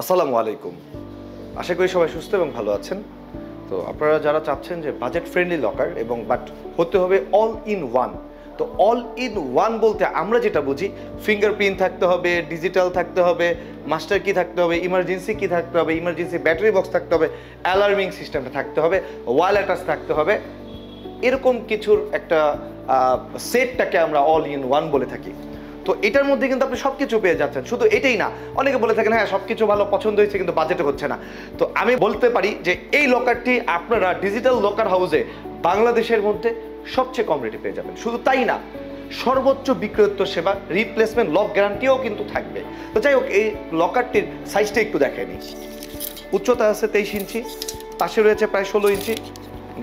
আসসালামু আলাইকুম। আশা করি সবাই সুস্থ এবং ভালো আছেন। তো আপনারা যারা চাচ্ছেন যে বাজেট ফ্রেন্ডলি লকার এবং বাট হতে হবে অল ইন ওয়ান। তো অল ইন ওয়ান বলতে আমরা যেটা বুঝি, ফিঙ্গারপ্রিন্ট থাকতে হবে, ডিজিটাল থাকতে হবে, মাস্টার কি থাকতে হবে, ইমার্জেন্সি কি থাকতে হবে, ইমার্জেন্সি ব্যাটারি বক্স থাকতে হবে, অ্যালার্মিং সিস্টেমটা থাকতে হবে, ওয়াল অ্যাটাচ থাকতে হবে, এরকম কিছুর একটা সেটটাকে আমরা অল ইন ওয়ান বলে থাকি। তো এটার মধ্যে কিন্তু আপনি সব কিছু পেয়ে যাচ্ছেন। শুধু এটাই না, অনেকে বলে থাকেন হ্যাঁ সব কিছু ভালো পছন্দ হয়েছে কিন্তু বাজেটে হচ্ছে না। তো আমি বলতে পারি যে এই লকারটি আপনারা ডিজিটাল লকার হাউসে বাংলাদেশের মধ্যে সবচেয়ে কম রেটে পেয়ে যাবেন। শুধু তাই না, সর্বোচ্চ বিক্রয়োত্ত সেবা, রিপ্লেসমেন্ট লক গ্যারান্টিও কিন্তু থাকবে। তো যাই হোক, এই লকারটির সাইজটা একটু দেখে নিই। উচ্চতা আছে 23 ইঞ্চি, পাশে রয়েছে প্রায় 16 ইঞ্চি,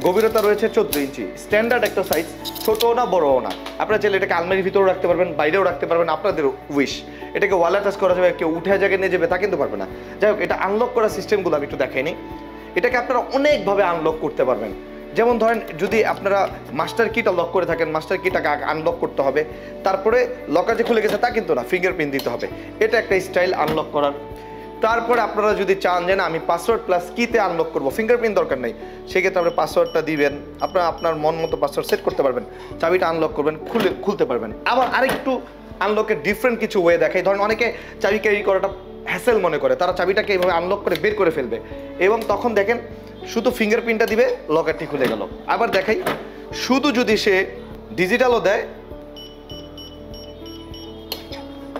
গভীরতা রয়েছে 14 ইঞ্চি। স্ট্যান্ডার্ড একটা সাইজ, ছোটও না বড়ও না। আপনারা চাইলে এটাকে আলমারির ভিতরেও রাখতে পারবেন, বাইরেও রাখতে পারবেন, আপনাদের উইশ। এটাকে ওয়াল অ্যাটাচ করা যাবে, কেউ উঠে জায়গায় নিয়ে যাবে তা কিন্তু পারবে না। যাই হোক, এটা আনলক করার সিস্টেমগুলো আমি একটু দেখাই নিই। এটাকে আপনারা অনেকভাবে আনলক করতে পারবেন। যেমন ধরেন, যদি আপনারা মাস্টার কিটা লক করে থাকেন, মাস্টার কিটাকে আনলক করতে হবে, তারপরে লকার যে খুলে গেছে তা কিন্তু না, ফিঙ্গারপ্রিন্ট দিতে হবে। এটা একটা স্টাইল আনলক করার। তারপরে আপনারা যদি চান যে না আমি পাসওয়ার্ড প্লাস কিতে আনলক করবো, ফিঙ্গারপ্রিন্ট দরকার নেই, সেক্ষেত্রে আপনি পাসওয়ার্ডটা দিবেন, আপনার মন মতো পাসওয়ার্ড সেট করতে পারবেন, চাবিটা আনলক করবেন, খুলতে পারবেন। আবার আরেকটু আনলকের ডিফারেন্ট কিছু ওয়ে দেখাই। ধরেন অনেকে চাবি ক্যারি করাটা হ্যাসেল মনে করে, তারা চাবিটাকে এইভাবে আনলক করে বের করে ফেলবে এবং তখন দেখেন শুধু ফিঙ্গারপ্রিন্টটা দিবে, লকারটি খুলে গেল। আবার দেখাই, শুধু যদি সে ডিজিটালও দেয়,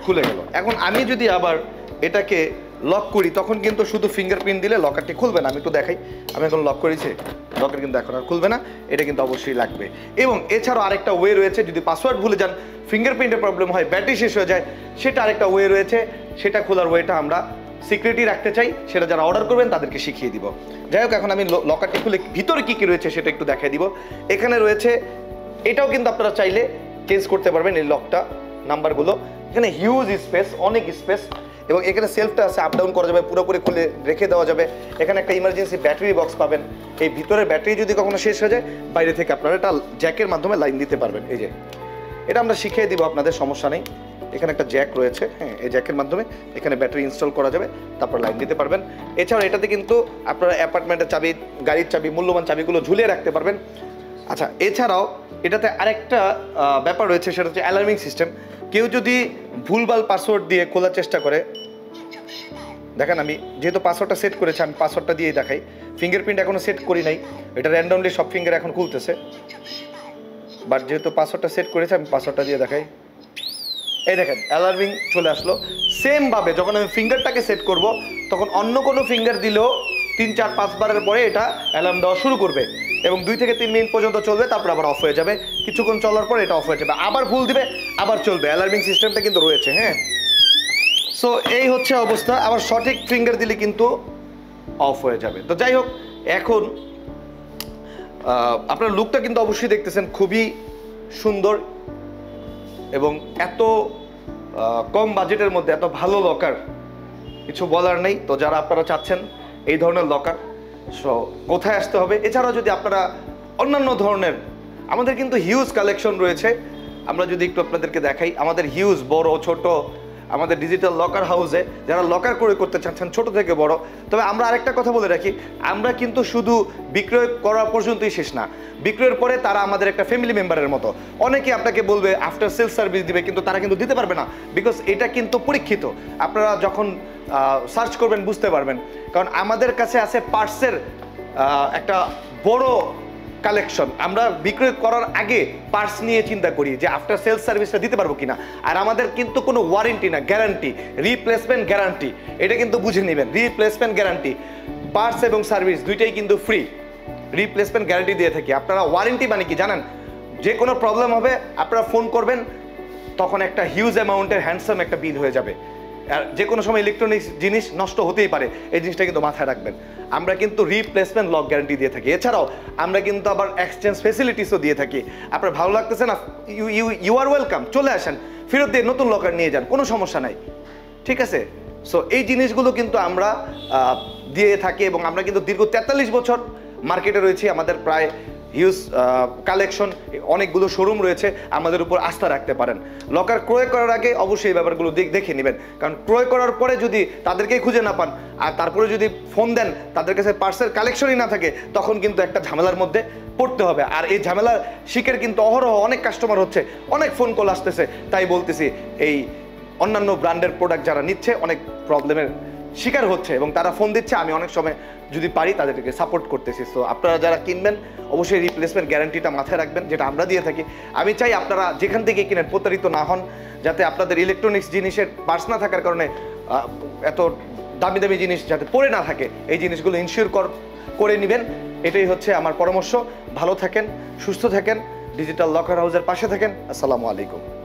খুলে গেল। এখন আমি যদি আবার এটাকে লক করি, তখন কিন্তু শুধু ফিঙ্গারপ্রিন্ট দিলে লকারটি খুলবে না। আমি একটু দেখাই, আমি এখন লক করেছি, লকার কিন্তু এখন আর খুলবে না, এটা কিন্তু অবশ্যই লাগবে। এবং এছাড়াও আরেকটা ওয়ে রয়েছে, যদি পাসওয়ার্ড ভুলে যান, ফিঙ্গারপ্রিন্টের প্রবলেম হয়, ব্যাটারি শেষ হয়ে যায়, সেটা আরেকটা ওয়ে রয়েছে। সেটা খোলার ওয়েটা আমরা সিক্রেটই রাখতে চাই, সেটা যারা অর্ডার করবেন তাদেরকে শিখিয়ে দিব। যাই হোক, এখন আমি লকারটি খুলে ভিতরে কী কী রয়েছে সেটা একটু দেখিয়ে দিব। এখানে রয়েছে, এটাও কিন্তু আপনারা চাইলে চেঞ্জ করতে পারবেন এই লকটা, নাম্বারগুলো। এখানে হিউজ স্পেস, অনেক স্পেস, এবং এখানে সেলফটা আছে, আপ ডাউন করা যাবে, পুরোপুরি খুলে রেখে দেওয়া যাবে। এখানে একটা ইমার্জেন্সি ব্যাটারি বক্স পাবেন। এই ভিতরে ব্যাটারি যদি কখনো শেষ হয়ে যায়, বাইরে থেকে আপনারা এটা জ্যাকের মাধ্যমে লাইন দিতে পারবেন। এই যে এটা আমরা শিখিয়ে দিব আপনাদের, সমস্যা নেই। এখানে একটা জ্যাক রয়েছে, হ্যাঁ, এই জ্যাকের মাধ্যমে এখানে ব্যাটারি ইনস্টল করা যাবে, তারপর লাইন দিতে পারবেন। এছাড়াও এটাতে কিন্তু আপনারা অ্যাপার্টমেন্টের চাবি, গাড়ির চাবি, মূল্যবান চাবিগুলো ঝুলিয়ে রাখতে পারবেন। আচ্ছা, এছাড়াও এটাতে আরেকটা ব্যাপার রয়েছে, সেটা হচ্ছে অ্যালার্মিং সিস্টেম। কেউ যদি ভুলভাল পাসওয়ার্ড দিয়ে খোলার চেষ্টা করে, দেখেন আমি যেহেতু পাসওয়ার্ডটা সেট করেছি, আমি পাসওয়ার্ডটা দিয়ে দেখাই। ফিঙ্গারপ্রিন্ট এখনো সেট করি নাই, এটা র্যান্ডমলি সব ফিঙ্গার এখন খুলতেছে, বাট যেহেতু পাসওয়ার্ডটা সেট করেছি আমি পাসওয়ার্ডটা দিয়ে দেখাই। এই দেখেন অ্যালার্মিং চলে আসলো। সেমভাবে যখন আমি ফিঙ্গারটাকে সেট করব, তখন অন্য কোনো ফিঙ্গার দিলেও 3, 4, 5 বারের পরে এটা অ্যালার্ম দেওয়া শুরু করবে এবং 2 থেকে 3 মিনিট পর্যন্ত চলবে, তারপর আবার অফ হয়ে যাবে। কিছুক্ষণ চলার পর এটা অফ হয়ে যাবে, আবার ভুল দিবে, আবার চলবে। অ্যালার্মিং সিস্টেমটা কিন্তু রয়েছে, হ্যাঁ। সো এই হচ্ছে অবস্থা। আবার সঠিক ফিঙ্গার দিলে কিন্তু অফ হয়ে যাবে। তো যাই হোক, এখন আপনার লুকটা কিন্তু অবশ্যই দেখতেছেন, খুবই সুন্দর এবং এত কম বাজেটের মধ্যে এত ভালো লকার, কিছু বলার নেই। তো যারা আপনারা চাচ্ছেন এই ধরনের লকার, সো কোথায় আসতে হবে? এছাড়াও যদি আপনারা অন্যান্য ধরনের, আমাদের কিন্তু হিউজ কালেকশন রয়েছে। আমরা যদি একটু আপনাদেরকে দেখাই, আমাদের হিউজ, বড় ছোট, আমাদের ডিজিটাল লকার হাউসে যারা লকার করতে চাচ্ছেন, ছোট থেকে বড়। তবে আমরা আরেকটা কথা বলে রাখি, আমরা কিন্তু শুধু বিক্রয় করা পর্যন্তই শেষ না, বিক্রয়ের পরে তারা আমাদের একটা ফ্যামিলি মেম্বারের মতো। অনেকে আপনাকে বলবে আফটার সেল সার্ভিস দিবে, কিন্তু তারা কিন্তু দিতে পারবে না, বিকজ এটা কিন্তু পরীক্ষিত। আপনারা যখন সার্চ করবেন বুঝতে পারবেন, কারণ আমাদের কাছে আছে পার্টসের একটা বড় কালেকশন। আমরা বিক্রয় করার আগে পার্টস নিয়ে চিন্তা করি যে আফটার সেলস সার্ভিসটা দিতে পারবো কিনা। আর আমাদের কিন্তু কোনো ওয়ারেন্টি না, গ্যারান্টি, রিপ্লেসমেন্ট গ্যারান্টি, এটা কিন্তু বুঝে নেবেন। রিপ্লেসমেন্ট গ্যারান্টি, পার্টস এবং সার্ভিস দুইটাই কিন্তু ফ্রি, রিপ্লেসমেন্ট গ্যারান্টি দিয়ে থাকি। আপনারা ওয়ারেন্টি মানে কি জানেন? যে কোনো প্রবলেম হবে আপনারা ফোন করবেন, তখন একটা হিউজ অ্যামাউন্টের হ্যান্ডসাম একটা বিল হয়ে যাবে। আর যে কোনো সময় ইলেকট্রনিক্স জিনিস নষ্ট হতেই পারে, এই জিনিসটা কিন্তু মাথায় রাখবেন। আমরা কিন্তু রিপ্লেসমেন্ট লক গ্যারান্টি দিয়ে থাকি। এছাড়াও আমরা কিন্তু আবার এক্সচেঞ্জ ফেসিলিটিসও দিয়ে থাকি। আপনার ভালো লাগতেছে না, ইউ আর ওয়েলকাম, চলে আসেন, ফেরত দিয়ে নতুন লকার নিয়ে যান, কোনো সমস্যা নাই, ঠিক আছে? সো এই জিনিসগুলো কিন্তু আমরা দিয়ে থাকি এবং আমরা কিন্তু দীর্ঘ 43 বছর মার্কেটে রয়েছি। আমাদের প্রায় হিউজ কালেকশন, অনেকগুলো শোরুম রয়েছে, আমাদের উপর আস্থা রাখতে পারেন। লকার ক্রয় করার আগে অবশ্যই এই ব্যাপারগুলো দেখে নেবেন, কারণ ক্রয় করার পরে যদি তাদেরকেই খুঁজে না পান আর তারপরে যদি ফোন দেন তাদের কাছে পার্সের কালেকশনই না থাকে, তখন কিন্তু একটা ঝামেলার মধ্যে পড়তে হবে। আর এই ঝামেলার শিকার কিন্তু অহরহ অনেক কাস্টমার হচ্ছে, অনেক ফোন কল আসতেছে। তাই বলতেছি, এই অন্যান্য ব্র্যান্ডের প্রোডাক্ট যারা নিচ্ছে অনেক প্রবলেমের শিকার হচ্ছে এবং তারা ফোন দিচ্ছে। আমি অনেক সময় যদি পারি তাদেরকে সাপোর্ট করতেছি। সো আপনারা যারা কিনবেন অবশ্যই রিপ্লেসমেন্ট গ্যারান্টিটা মাথায় রাখবেন, যেটা আমরা দিয়ে থাকি। আমি চাই আপনারা যেখান থেকে কিনেন প্রতারিত না হন, যাতে আপনাদের ইলেকট্রনিক্স জিনিসের পার্স না থাকার কারণে এত দামি দামি জিনিস যাতে পড়ে না থাকে, এই জিনিসগুলো ইনশিওর করে নেবেন। এটাই হচ্ছে আমার পরামর্শ। ভালো থাকেন, সুস্থ থাকেন, ডিজিটাল লকার হাউসের পাশে থাকেন। আসসালামু আলাইকুম।